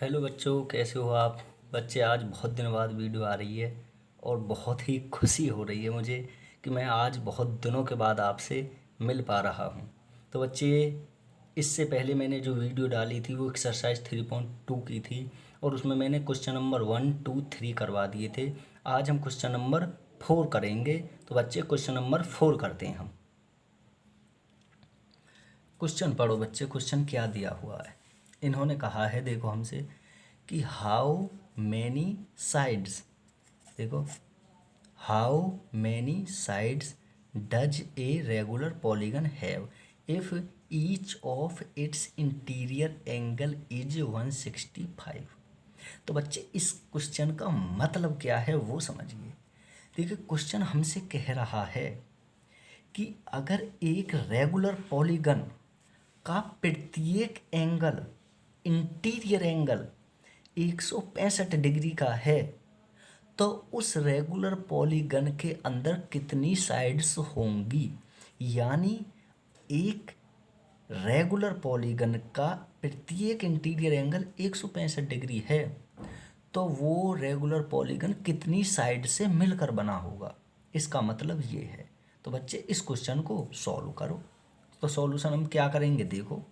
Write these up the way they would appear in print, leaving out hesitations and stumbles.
Hello बच्चों, कैसे हो आप? बच्चे, आज बहुत दिन बाद वीडियो आ रही है और बहुत ही खुशी हो रही है मुझे कि मैं आज बहुत दिनों के बाद आपसे मिल पा रहा हूँ। तो बच्चे, इससे पहले मैंने जो वीडियो डाली थी वो एक्सरसाइज 3.2 की थी और उसमें मैंने क्वेश्चन नंबर 1, 2, 3 करवा दिए थे। आज हम क्वेश्चन नंबर 4 करेंगे। तो बच्चे, क्वेश्चन नंबर 4 करते हैं हम। क्वेश्चन पढ़ो बच्चे, क्वेश्चन क्या दिया हुआ है। इन्होंने कहा है, देखो हमसे, कि हाउ मैनी साइड्स, देखो, how many sides does a regular polygon have if each of its interior angle is 165। तो बच्चे, इस क्वेश्चन का मतलब क्या है वो समझिए। देखिए, क्वेश्चन हमसे कह रहा है कि अगर एक रेगुलर पॉलीगन का प्रत्येक एंगल, इंटीरियर एंगल 165 डिग्री का है, तो उस रेगुलर पॉलीगन के अंदर कितनी साइड्स होंगी। यानी एक रेगुलर पॉलीगन का प्रत्येक इंटीरियर एंगल 165 डिग्री है, तो वो रेगुलर पॉलीगन कितनी साइड से मिलकर बना होगा, इसका मतलब ये है। तो बच्चे, इस क्वेश्चन को सॉल्व करो। तो सॉल्यूशन हम क्या करेंगे, देखो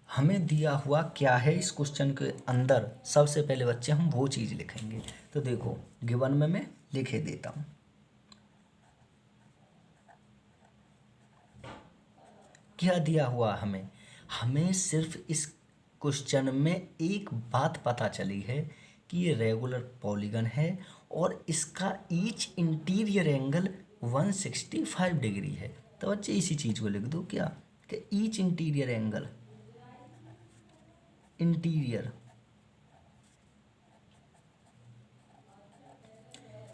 हमें दिया हुआ क्या है इस क्वेश्चन के अंदर। सबसे पहले बच्चे हम वो चीज़ लिखेंगे। तो देखो, गिवन में मैं लिखे देता हूँ। क्या दिया हुआ हमें, हमें सिर्फ इस क्वेश्चन में एक बात पता चली है कि ये रेगुलर पॉलीगन है और इसका ईच इंटीरियर एंगल 165 डिग्री है। तो बच्चे, इसी चीज़ को लिख दो, क्या कि each interior angle, interior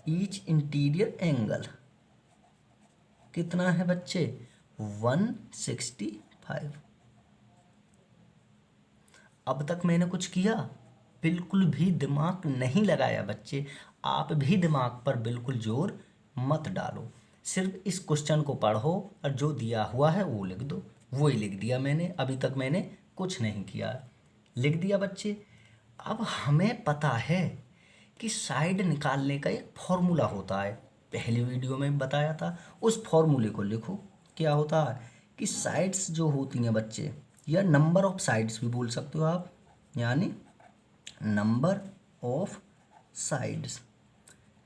each interior angle कितना है बच्चे, 165। अब तक मैंने कुछ किया, बिल्कुल भी दिमाग नहीं लगाया बच्चे। आप भी दिमाग पर बिल्कुल जोर मत डालो, सिर्फ इस क्वेश्चन को पढ़ो और जो दिया हुआ है वो लिख दो। वो ही लिख दिया मैंने, अभी तक मैंने कुछ नहीं किया, लिख दिया बच्चे। अब हमें पता है कि साइड निकालने का एक फॉर्मूला होता है, पहली वीडियो में बताया था। उस फॉर्मूले को लिखो। क्या होता है कि साइड्स जो होती हैं बच्चे, या नंबर ऑफ साइड्स भी बोल सकते हो आप, यानी नंबर ऑफ साइड्स,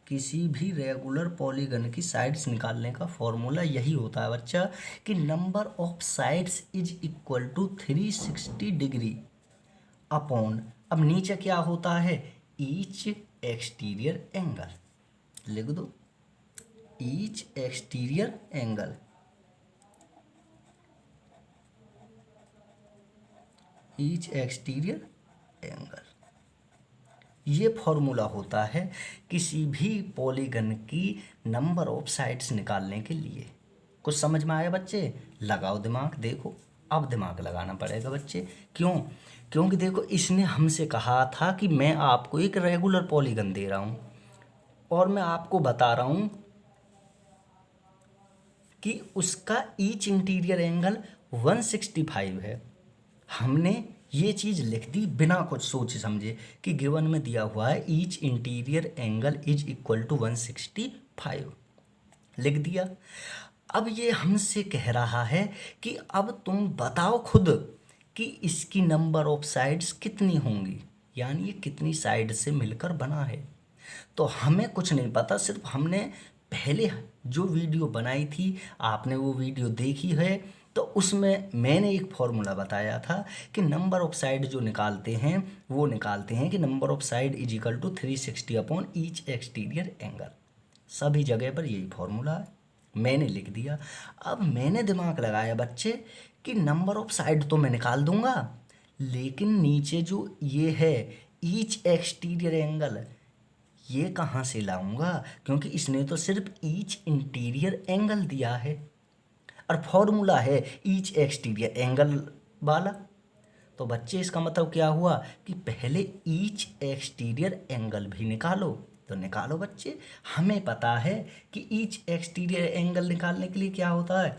किसी भी रेगुलर पॉलीगन की साइड्स निकालने का फॉर्मूला यही होता है बच्चा, कि number of sides is equal to 360 degree upon, अब नीचे क्या होता है, ईच एक्सटीरियर एंगल। लिख दो, each exterior angle, each exterior angle. ये फॉर्मूला होता है किसी भी पॉलीगन की नंबर ऑफ साइड्स निकालने के लिए। कुछ समझ में आया बच्चे? लगाओ दिमाग। देखो, अब दिमाग लगाना पड़ेगा बच्चे। क्यों? क्योंकि देखो, इसने हमसे कहा था कि मैं आपको एक रेगुलर पॉलीगन दे रहा हूँ और मैं आपको बता रहा हूँ कि उसका ईच इंटीरियर एंगल 165 है। हमने ये चीज़ लिख दी बिना कुछ सोचे समझे कि गिवन में दिया हुआ है each interior angle is equal to 165, लिख दिया। अब ये हमसे कह रहा है कि अब तुम बताओ खुद कि इसकी नंबर ऑफ साइड्स कितनी होंगी, यानी ये कितनी साइड से मिलकर बना है। तो हमें कुछ नहीं पता, सिर्फ हमने पहले जो वीडियो बनाई थी, आपने वो वीडियो देखी है, तो उसमें मैंने एक फॉर्मूला बताया था कि नंबर ऑफ साइड जो निकालते हैं वो निकालते हैं कि number of side is equal to 360 upon each exterior angle. सभी जगह पर यही फॉर्मूला है, मैंने लिख दिया। अब मैंने दिमाग लगाया बच्चे कि नंबर ऑफ साइड तो मैं निकाल दूंगा, लेकिन नीचे जो ये है ईच एक्सटीरियर एंगल, ये कहाँ से लाऊंगा, क्योंकि इसने तो सिर्फ ईच इंटीरियर एंगल दिया है और फॉर्मूला है ईच एक्सटीरियर एंगल वाला। तो बच्चे, इसका मतलब क्या हुआ कि पहले ईच एक्सटीरियर एंगल भी निकालो। तो निकालो बच्चे, हमें पता है कि ईच एक्सटीरियर एंगल निकालने के लिए क्या होता है।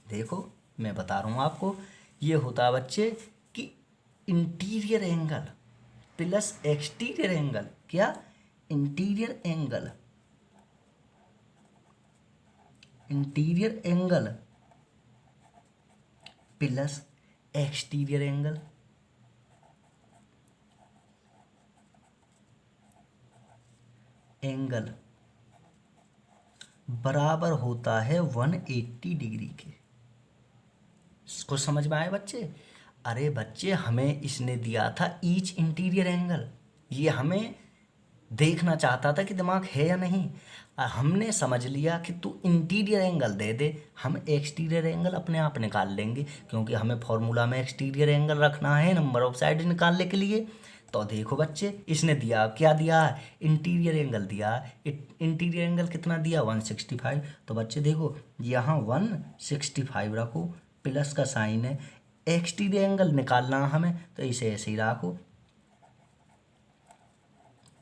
देखो, मैं बता रहा हूँ आपको, ये होता है बच्चे कि interior angle, plus exterior angle, क्या, interior angle, interior angle plus exterior angle, angle बराबर होता है 180 डिग्री के। इसको समझ में आए बच्चे? अरे बच्चे, हमें इसने दिया था ईच इंटीरियर एंगल, ये हमें देखना चाहता था कि दिमाग है या नहीं। और हमने समझ लिया कि तू इंटीरियर एंगल दे दे, हम एक्सटीरियर एंगल अपने आप निकाल लेंगे, क्योंकि हमें फॉर्मूला में एक्सटीरियर एंगल रखना है नंबर ऑफ साइड निकालने के लिए। तो देखो बच्चे, इसने दिया, क्या दिया है, इंटीरियर एंगल दिया। इंटीरियर एंगल कितना दिया, 165। तो बच्चे देखो, यहाँ 165 रखो, प्लस का साइन है, एक्सटीरियर एंगल निकालना है हमें, तो इसे ऐसे ही रखो,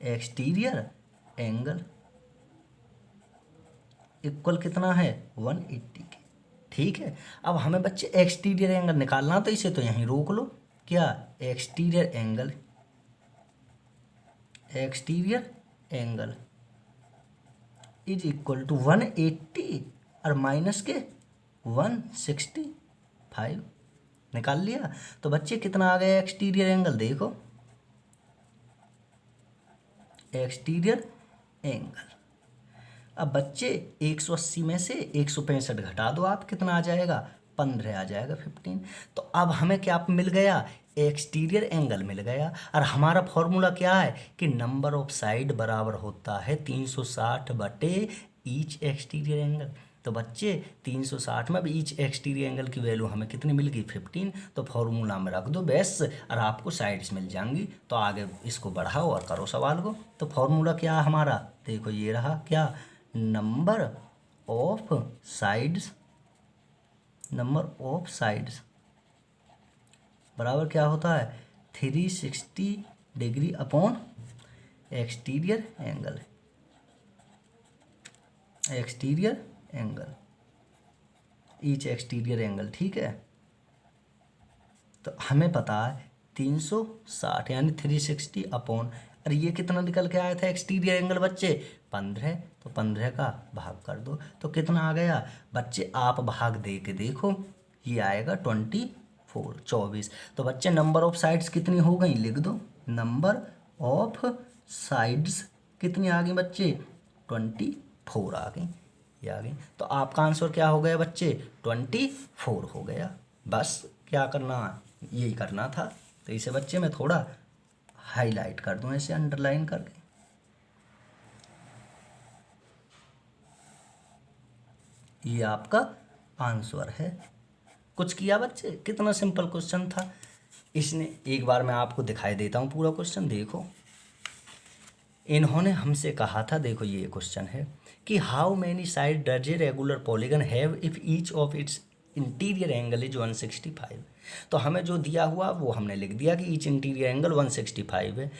एक्सटीरियर एंगल इक्वल कितना है, 180 के। ठीक है, अब हमें बच्चे एक्सटीरियर एंगल निकालना, तो इसे तो यहीं रोक लो, क्या, exterior angle, exterior angle is equal to 180 और माइनस के 165 निकाल लिया। तो बच्चे कितना आ गया एक्सटीरियर एंगल, देखो एक्सटीरियर एंगल। अब बच्चे 180 में से 165 घटा दो आप, कितना आ जाएगा, 15 आ जाएगा, 15। तो अब हमें क्या मिल गया, एक्सटीरियर एंगल मिल गया। और हमारा फॉर्मूला क्या है कि नंबर ऑफ साइड बराबर होता है 360 बटे ईच एक्सटीरियर एंगल। तो बच्चे 360 में अब ईच एक्सटीरियर एंगल की वैल्यू हमें कितनी मिल गई, 15। तो फॉर्मूला में रख दो बस, और आपको साइड्स मिल जाएंगी। तो आगे इसको बढ़ाओ और करो सवाल को। तो फॉर्मूला क्या है हमारा, देखो ये रहा, क्या, number of sides, number of sides बराबर क्या होता है, 360 degree upon exterior angle, exterior angle, each exterior angle. ठीक है, तो हमें पता है 360 यानी 360 अपॉन, और ये कितना निकल के आया था एक्सटीरियर एंगल बच्चे, 15। तो 15 का भाग कर दो, तो कितना आ गया बच्चे, आप भाग दे के देखो, ये आएगा 24। तो बच्चे नंबर ऑफ साइड्स कितनी हो गई, लिख दो, नंबर ऑफ साइड्स कितनी आ गई बच्चे, 24 आ गई, ये आ गई। तो आपका आंसर क्या हो गया बच्चे, 24 हो गया। बस क्या करना, यही करना था। तो इसे बच्चे मैं थोड़ा हाईलाइट कर दूं, ऐसे अंडरलाइन करके। ये आपका आंसर है। कुछ किया बच्चे, कितना सिंपल क्वेश्चन था। इसने, एक बार मैं आपको दिखाई देता हूँ पूरा क्वेश्चन, देखो। इन्होंने हमसे कहा था, देखो ये क्वेश्चन है कि how many side does a regular polygon have if each of its interior angle is 165। तो हमें जो दिया हुआ वो हमने लिख दिया कि ईच इंटीरियर एंगल 165 है।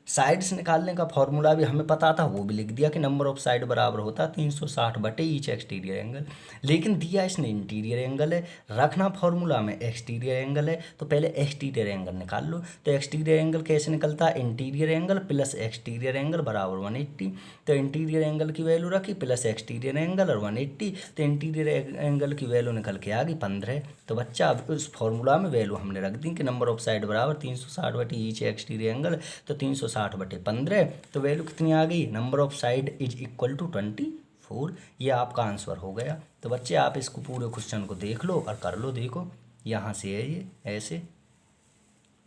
साइड्स निकालने का फॉर्मूला भी हमें पता था, वो भी लिख दिया कि नंबर ऑफ साइड बराबर होता है 360 बटे ईच एक्सटीरियर एंगल। लेकिन दिया इसने इंटीरियर एंगल है, रखना फॉर्मूला में एक्सटीरियर एंगल है, तो पहले एक्सटीरियर एंगल निकाल लो। तो एक्सटीरियर एंगल कैसे निकलता है, interior angle plus exterior angle बराबर 180। तो इंटीरियर एंगल की वैल्यू रखी प्लस एक्सटीरियर एंगल और 180, तो इंटीरियर एंगल की वैल्यू निकल के आ गई 15। तो बच्चा अब उस फॉर्मूला में वैल्यू हमने रख दी कि नंबर ऑफ साइड बराबर 360 बटे ईच एक्सटीरियर एंगल, तो 360 बटे 15। तो वैल्यू कितनी आ गई, number of side is equal to 24। ये आपका आंसर हो गया। तो बच्चे आप इसको पूरे क्वेश्चन को देख लो और कर लो। देखो यहाँ से है ये ऐसे,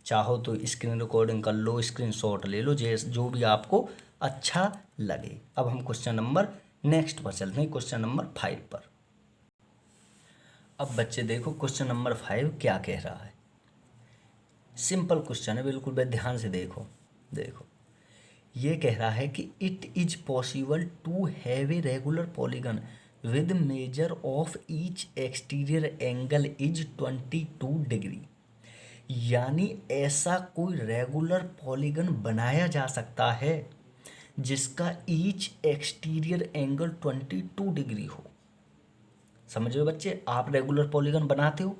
चाहो तो स्क्रीन रिकॉर्डिंग कर लो, स्क्रीनशॉट ले लो, जो भी आपको अच्छा लगे। अब हम क्वेश्चन नंबर नेक्स्ट पर चलते हैं, क्वेश्चन नंबर 5 पर। अब बच्चे देखो क्वेश्चन नंबर 5 क्या कह रहा है। सिंपल क्वेश्चन है बिल्कुल, बे ध्यान से देखो। देखो ये कह रहा है कि it is possible to have a regular polygon with measure of each exterior angle is 22 degree. यानी ऐसा कोई रेगुलर पॉलीगन बनाया जा सकता है जिसका ईच एक्सटीरियर एंगल 22 डिग्री हो। समझ रहे बच्चे, आप रेगुलर पॉलीगन बनाते हो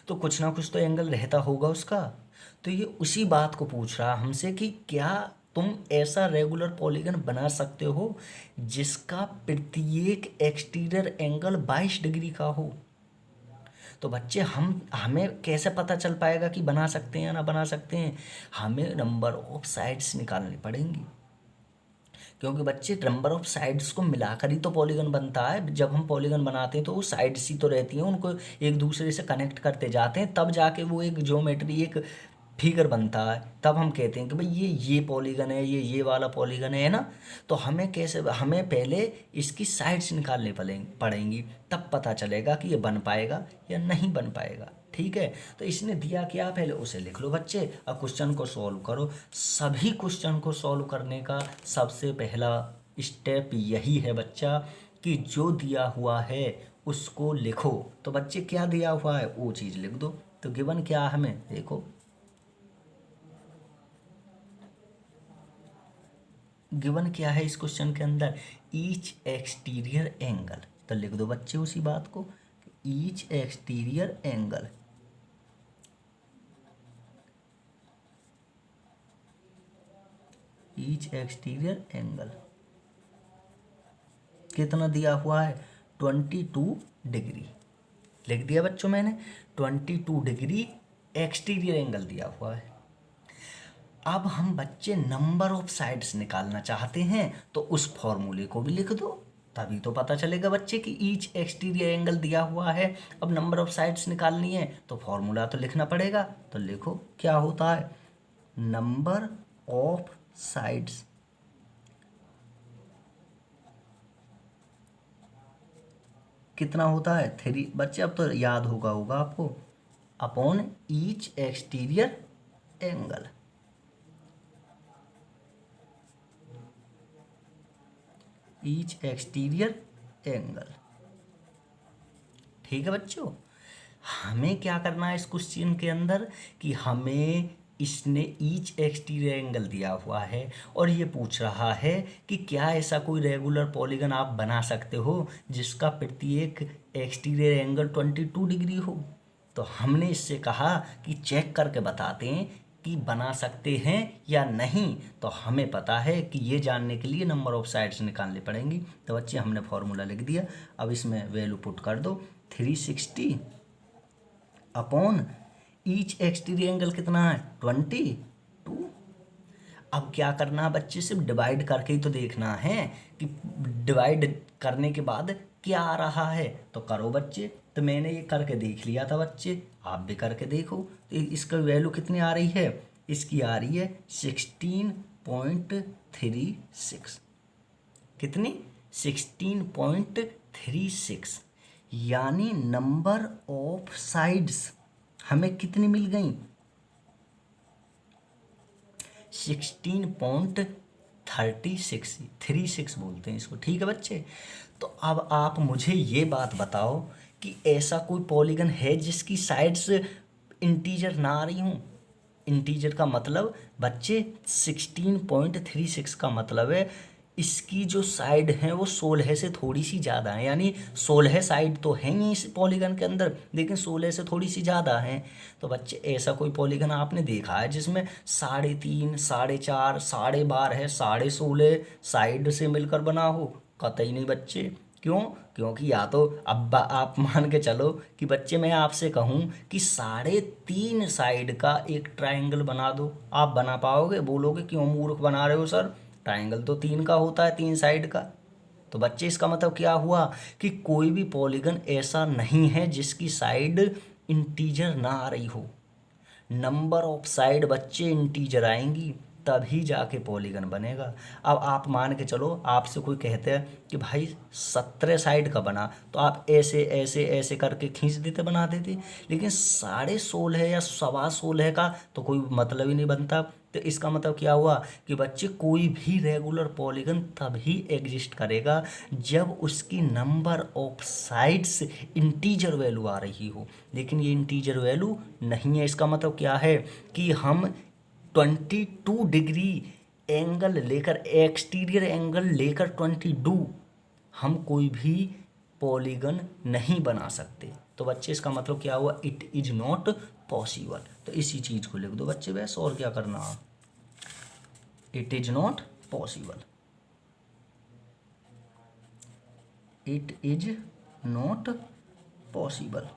तो कुछ ना कुछ तो एंगल रहता होगा उसका। तो ये उसी बात को पूछ रहा हमसे कि क्या तुम ऐसा रेगुलर पॉलीगन बना सकते हो जिसका प्रत्येक एक्सटीरियर एंगल 22 डिग्री का हो। तो बच्चे हमें कैसे पता चल पाएगा कि बना सकते हैं या ना बना सकते हैं, हमें नंबर ऑफ साइड्स निकालनी पड़ेंगी, क्योंकि बच्चे नंबर ऑफ साइड्स को मिलाकर ही तो पॉलीगन बनता है। जब हम पॉलीगन बनाते हैं तो वो साइड्स ही तो रहती हैं, उनको एक दूसरे से कनेक्ट करते जाते हैं, तब जाके वो एक ज्योमेट्री, एक फिगर बनता है। तब हम कहते हैं कि भाई ये पॉलीगन है, ये वाला पॉलीगन है ना। तो हमें पहले इसकी साइड्स निकालनी पड़ेंगी, तब पता चलेगा कि ये बन पाएगा या नहीं बन पाएगा। ठीक है, तो इसने दिया क्या, पहले उसे लिख लो बच्चे। अब क्वेश्चन को सॉल्व करो। सभी क्वेश्चन को सॉल्व करने का सबसे पहला स्टेप यही है बच्चा कि जो दिया हुआ है उसको लिखो। तो बच्चे क्या दिया हुआ है वो चीज़ लिख दो। तो गिवन क्या है हमें देखो, गिवन क्या है इस क्वेश्चन के अंदर, ईच एक्सटीरियर एंगल। तो लिख दो बच्चे उसी बात को, each exterior angle, each exterior angle कितना दिया हुआ है, 22 डिग्री। लिख दिया बच्चों मैंने, 22 डिग्री एक्सटीरियर एंगल दिया हुआ है। अब हम बच्चे नंबर ऑफ साइड्स निकालना चाहते हैं, तो उस फॉर्मूले को भी लिख दो, तभी तो पता चलेगा बच्चे कि ईच एक्सटीरियर एंगल दिया हुआ है। अब नंबर ऑफ साइड्स निकालनी है तो फॉर्मूला तो लिखना पड़ेगा। तो लिखो क्या होता है, नंबर ऑफ साइड्स कितना होता है 3 बच्चे, अब तो याद होगा आपको, upon each exterior angle. Each exterior angle. ठीक है बच्चों, हमें क्या करना है इस क्वेश्चन के अंदर कि हमें इसने ईच एक्सटीरियर एंगल दिया हुआ है और ये पूछ रहा है कि क्या ऐसा कोई रेगुलर पॉलीगन आप बना सकते हो जिसका प्रत्येक एक्सटीरियर एंगल 22 डिग्री हो। तो हमने इससे कहा कि चेक करके बताते हैं कि बना सकते हैं या नहीं। तो हमें पता है कि ये जानने के लिए नंबर ऑफ साइड्स निकालनी पड़ेंगी। तो बच्चे हमने फॉर्मूला लिख दिया, अब इसमें वैल्यू पुट कर दो, 360 अपॉन ईच एक्सटीरियर एंगल कितना है 22। अब क्या करना है बच्चे, सिर्फ डिवाइड करके ही तो देखना है कि डिवाइड करने के बाद क्या आ रहा है। तो करो बच्चे, तो मैंने ये करके देख लिया था बच्चे, आप भी करके देखो। तो इसका वैल्यू कितनी आ रही है, इसकी आ रही है 16.36। कितनी, 16.36, यानी नंबर ऑफ साइड्स हमें कितनी मिल गई, 16.36 बोलते हैं इसको। ठीक है बच्चे, तो अब आप मुझे ये बात बताओ कि ऐसा कोई पॉलीगन है जिसकी साइड्स इंटीजर ना आ रही हूँ। इंटीजर का मतलब बच्चे 16.36 का मतलब है इसकी जो साइड है वो 16 से थोड़ी सी ज़्यादा है, यानी 16 साइड तो है ही इस पॉलीगन के अंदर, लेकिन 16 से थोड़ी सी ज़्यादा है। तो बच्चे ऐसा कोई पॉलीगन आपने देखा है जिसमें 3.5, 4.5, 12.5 है, 16.5 साइड से मिलकर बना हो? कतई नहीं बच्चे। क्यों? क्योंकि या तो अब आप मान के चलो कि बच्चे मैं आपसे कहूँ कि 3.5 साइड का एक ट्राइंगल बना दो, आप बना पाओगे? बोलोगे क्यों मूर्ख बना रहे हो सर, ट्राइंगल तो 3 का होता है, 3 साइड का। तो बच्चे इसका मतलब क्या हुआ कि कोई भी पॉलीगन ऐसा नहीं है जिसकी साइड इंटीजर ना आ रही हो। नंबर ऑफ साइड बच्चे इंटीजर आएंगी तभी जाके पॉलीगन बनेगा। अब आप मान के चलो आपसे कोई कहते हैं कि भाई 17 साइड का बना, तो आप ऐसे ऐसे ऐसे करके खींच देते, बना देते, लेकिन 16.5 या 16.25 का तो कोई मतलब ही नहीं बनता। तो इसका मतलब क्या हुआ कि बच्चे कोई भी रेगुलर पॉलीगन तभी एग्जिस्ट करेगा जब उसकी number of sides integer value आ रही हो, लेकिन ये इंटीजर वैल्यू नहीं है। इसका मतलब क्या है कि हम 22 डिग्री एंगल लेकर, एक्सटीरियर एंगल लेकर 22, हम कोई भी पॉलीगन नहीं बना सकते। तो बच्चे इसका मतलब क्या हुआ, इट इज नॉट पॉसिबल। तो तो इसी चीज़ को लिख दो बच्चे बस, और क्या करना। It is not possible, it is not possible,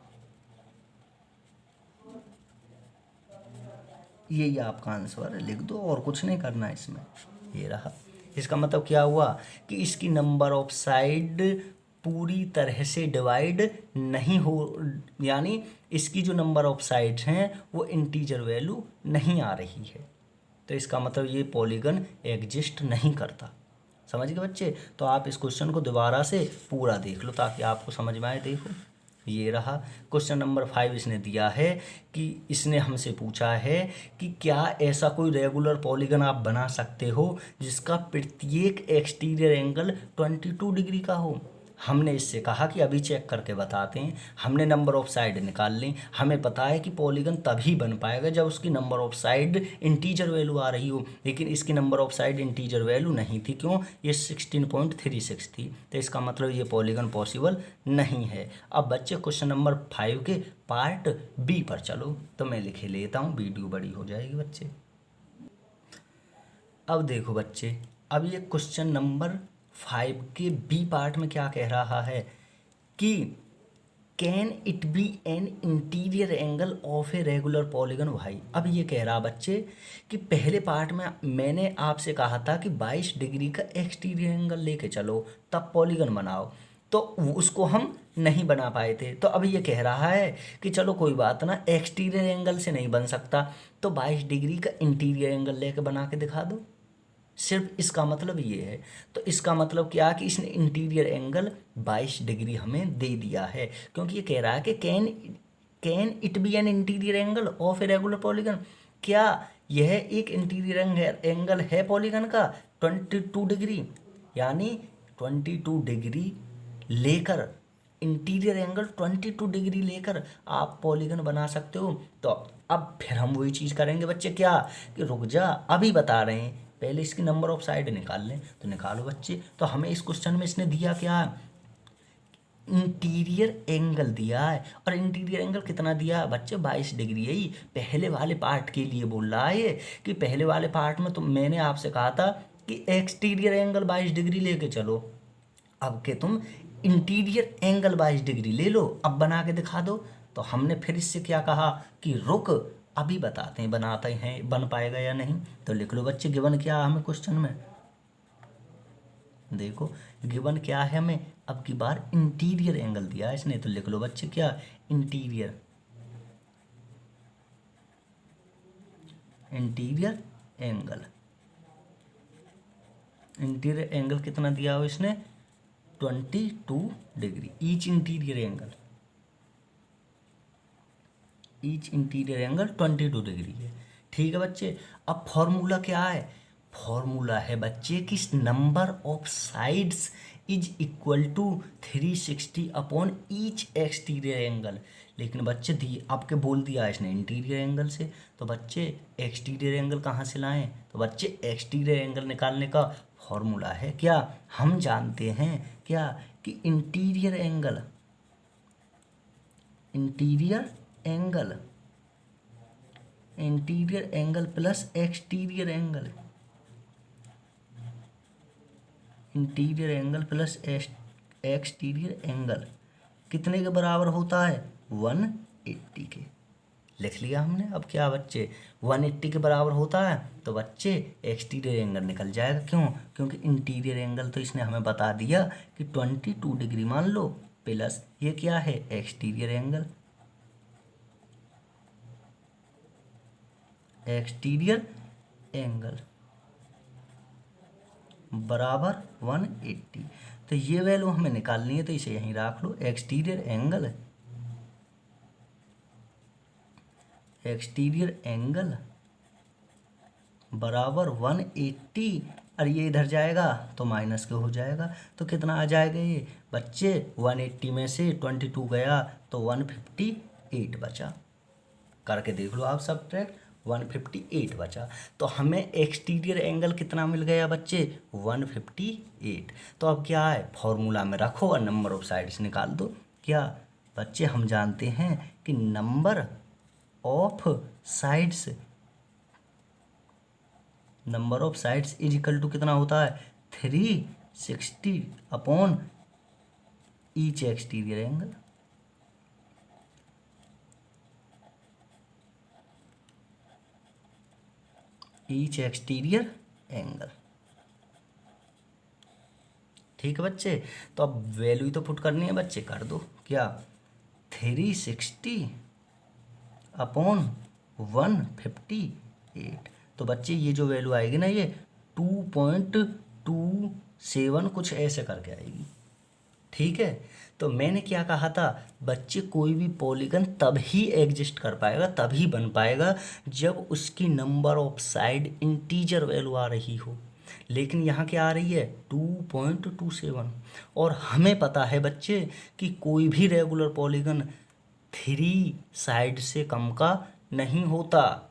यही आपका आंसर लिख दो, और कुछ नहीं करना है इसमें। ये रहा। इसका मतलब क्या हुआ कि इसकी नंबर ऑफ साइड पूरी तरह से डिवाइड नहीं हो, यानी इसकी जो नंबर ऑफ साइड्स हैं वो इंटीजर वैल्यू नहीं आ रही है, तो इसका मतलब ये पॉलीगन एग्जिस्ट नहीं करता। समझ गए बच्चे? तो आप इस क्वेश्चन को दोबारा से पूरा देख लो ताकि आपको समझ में आए। देखो ये रहा क्वेश्चन नंबर 5, इसने दिया है कि इसने हमसे पूछा है कि क्या ऐसा कोई रेगुलर पॉलीगन आप बना सकते हो जिसका प्रत्येक एक्सटीरियर एंगल 22 डिग्री का हो। हमने इससे कहा कि अभी चेक करके बताते हैं। हमने नंबर ऑफ साइड निकाल ली, हमें पता है कि पॉलीगन तभी बन पाएगा जब उसकी number of side integer value आ रही हो, लेकिन इसकी number of side integer value नहीं थी। क्यों? ये 16.36 थी, तो इसका मतलब ये पॉलीगन पॉसिबल नहीं है। अब बच्चे क्वेश्चन नंबर 5 के पार्ट बी पर चलो, तो मैं लिखे लेता हूँ, वीडियो बड़ी हो जाएगी बच्चे। अब देखो बच्चे, अब ये क्वेश्चन नंबर 5 के बी पार्ट में क्या कह रहा है कि can it be an interior angle of a regular polygon why. अब ये कह रहा बच्चे कि पहले पार्ट में मैंने आपसे कहा था कि 22 डिग्री का एक्सटीरियर एंगल लेके चलो तब पॉलीगन बनाओ, तो उसको हम नहीं बना पाए थे। तो अब ये कह रहा है कि चलो कोई बात ना, एक्सटीरियर एंगल से नहीं बन सकता तो 22 डिग्री का इंटीरियर एंगल लेके बना के दिखा दो। सिर्फ इसका मतलब ये है। तो इसका मतलब क्या कि इसने इंटीरियर एंगल 22 डिग्री हमें दे दिया है, क्योंकि ये कह रहा है कि can it be an interior angle of a regular polygon. क्या यह एक इंटीरियर एंगल है पॉलीगन का 22 डिग्री, यानी 22 डिग्री लेकर, इंटीरियर एंगल 22 डिग्री लेकर आप पॉलीगन बना सकते हो। तो अब फिर हम वही चीज़ करेंगे बच्चे, क्या कि रुक जा, अभी बता रहे हैं, पहले इसकी नंबर ऑफ साइड निकाल लें। तो निकालो बच्चे। तो हमें इस क्वेश्चन में इसने दिया क्या, इंटीरियर एंगल दिया है, और इंटीरियर एंगल कितना दिया है बच्चे 22 डिग्री। यही पहले वाले पार्ट के लिए बोल रहा है कि पहले वाले पार्ट में तो मैंने आपसे कहा था कि एक्सटीरियर एंगल 22 डिग्री लेके चलो, अब के तुम इंटीरियर एंगल 22 डिग्री ले लो, अब बना के दिखा दो। तो हमने फिर इससे क्या कहा कि रुक, अभी बताते हैं बनाते हैं बन पाएगा या नहीं। तो लिख लो बच्चे, गिवन क्या है हमें क्वेश्चन में, देखो गिवन क्या है हमें, अब की बार इंटीरियर एंगल दिया है इसने। तो लिख लो बच्चे क्या, इंटीरियर एंगल, इंटीरियर एंगल कितना दिया हो इसने 22 degree. Each interior angle 22 degree है। ठीक है बच्चे। अब फॉर्मूला क्या है, फॉर्मूला है बच्चे कि number of sides is equal to 360 upon each exterior angle. लेकिन बच्चे दिए आपके बोल दिया इसने इंटीरियर एंगल से, तो बच्चे एक्सटीरियर एंगल कहाँ से लाएं। तो बच्चे एक्सटीरियर एंगल निकालने का फॉर्मूला है क्या, हम जानते हैं क्या कि interior angle plus exterior angle, interior angle plus exterior angle कितने के बराबर होता है 180 के। लिख लिया हमने। अब क्या बच्चे 180 के बराबर होता है, तो बच्चे एक्सटीरियर एंगल निकल जाएगा। क्यों? क्योंकि इंटीरियर एंगल तो इसने हमें बता दिया कि 22 डिग्री मान लो, प्लस ये क्या है एक्सटीरियर एंगल बराबर 180। तो ये वैल्यू हमें निकालनी है, तो इसे यहीं रख लो। एक्सटीरियर एंगल बराबर 180, और ये इधर जाएगा तो माइनस के हो जाएगा। तो कितना आ जाएगा ये बच्चे, 180 में से 22 गया तो 158 बचा। करके देख लो आप सब्ट्रैक्ट, 158 बचा। तो हमें एक्सटीरियर एंगल कितना मिल गया बच्चे 158। तो अब क्या है, फॉर्मूला में रखो और नंबर ऑफ साइड्स निकाल दो। क्या बच्चे, हम जानते हैं कि number of sides, number of sides is equal to कितना होता है 360 upon each exterior angle. Each exterior angle. ठीक है बच्चे, तो अब वैल्यू तो पुट करनी है बच्चे, कर दो क्या 360 अपॉन 158। तो बच्चे ये जो वैल्यू आएगी ना ये 2.27 कुछ ऐसे करके आएगी। ठीक है, तो मैंने क्या कहा था बच्चे, कोई भी पॉलीगन तभी एग्जिस्ट कर पाएगा, तभी बन पाएगा जब उसकी number of side integer value आ रही हो। लेकिन यहाँ क्या आ रही है 2.27, और हमें पता है बच्चे कि कोई भी रेगुलर पॉलीगन 3 साइड से कम का नहीं होता,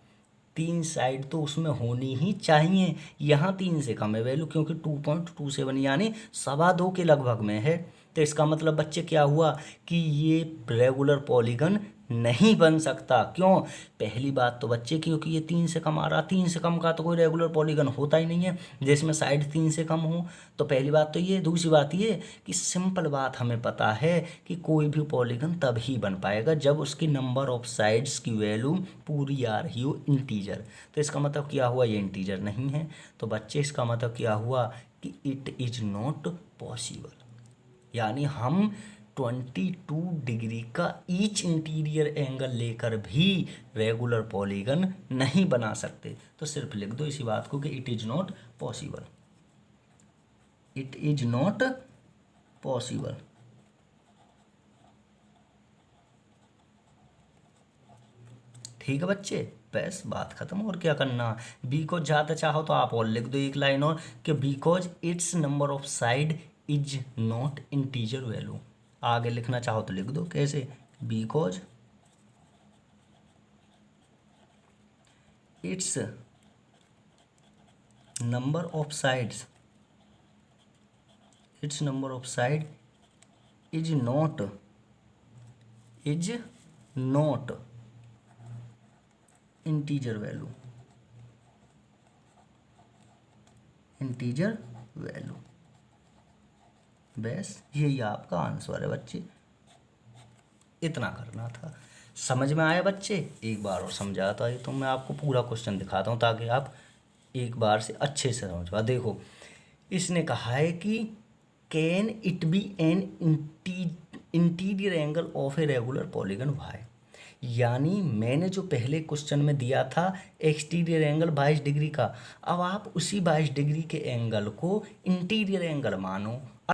3 साइड तो उसमें होनी ही चाहिए। यहाँ 3 से कम है वैल्यू, क्योंकि 2.27 यानी 2.25 के लगभग में है। तो इसका मतलब बच्चे क्या हुआ कि ये रेगुलर पॉलीगन नहीं बन सकता। क्यों? पहली बात तो बच्चे क्योंकि ये 3 से कम आ रहा, 3 से कम का तो कोई रेगुलर पॉलीगन होता ही नहीं है जिसमें साइड 3 से कम हो। तो पहली बात तो ये, दूसरी बात ये कि सिंपल बात हमें पता है कि कोई भी पॉलीगन तभी बन पाएगा जब उसकी नंबर ऑफ साइड्स की वैल्यू पूरी आ रही हो इंटीजर। तो इसका मतलब क्या हुआ, ये इंटीजर नहीं है। तो बच्चे इसका मतलब क्या हुआ कि इट इज नॉट पॉसिबल, यानी हम 22 डिग्री का ईच इंटीरियर एंगल लेकर भी रेगुलर पॉलीगन नहीं बना सकते। तो सिर्फ लिख दो इसी बात को कि it is not possible, it is not possible. ठीक है बच्चे, बस बात खत्म, और क्या करना। बिकॉज ज़्यादा चाहो तो आप और लिख दो एक लाइन और कि because it's number of side is not integer value. आगे लिखना चाहो तो लिख दो कैसे, because it's number of sides, it's number of side is not integer value, integer value. बस यही आपका आंसर है बच्चे, इतना करना था। समझ में आया बच्चे? एक बार और समझाता है तो मैं आपको पूरा क्वेश्चन दिखाता हूँ ताकि आप एक बार से अच्छे से समझ पाओ। देखो, इसने कहा है कि can it be an interior angle of a regular polygon why, यानी मैंने जो पहले क्वेश्चन में दिया था एक्सटीरियर एंगल 22 डिग्री का, अब आप उसी 22 डिग्री के एंगल को इंटीरियर एंगल मानो।